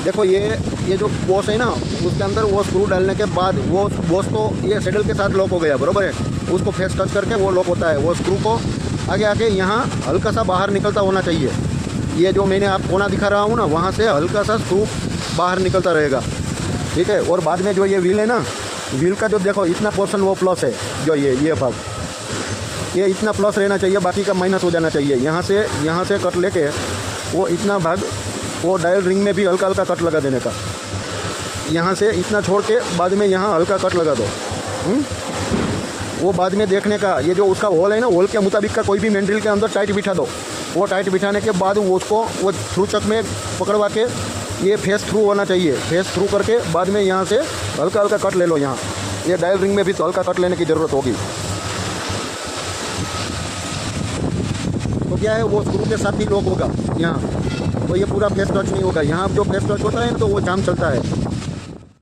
देखो ये जो बॉस है ना, उसके अंदर वो स्क्रू डालने के बाद वो बॉस तो ये सेडल के साथ लॉक हो गया, बरोबर है। उसको फेस टच करके वो लॉक होता है। वो स्क्रू को आगे आके यहाँ हल्का सा बाहर निकलता होना चाहिए। ये जो मैंने आप कोना दिखा रहा हूँ ना, वहाँ से हल्का सा स्क्रू बाहर निकलता रहेगा, ठीक है। और बाद में जो ये व्हील है ना, व्हील का जो देखो इतना पोर्शन वो प्लस है, जो ये भाग ये इतना प्लस रहना चाहिए, बाकी का माइनस हो जाना चाहिए। यहाँ से कट लेके वो इतना भाग वो डायल रिंग में भी हल्का हल्का कट लगा देने का। यहाँ से इतना छोड़ के बाद में यहाँ हल्का कट लगा दो। वो बाद में देखने का, ये जो उसका होल है ना, होल के मुताबिक का कोई भी मैंड्रिल के अंदर टाइट बिठा दो। वो टाइट बिठाने के बाद वो उसको वो थ्रू चक में पकड़वा के ये फेस थ्रू होना चाहिए। फेस थ्रू करके बाद में यहाँ से हल्का हल्का कट ले लो। यहाँ ये डायल रिंग में भी तो हल्का कट लेने की ज़रूरत होगी। तो क्या है, वो स्क्रू के साथ ही लॉक होगा यहाँ, तो ये पूरा फेस टच नहीं होगा। यहाँ जो फेस टच होता है ना, तो वो जाम चलता है।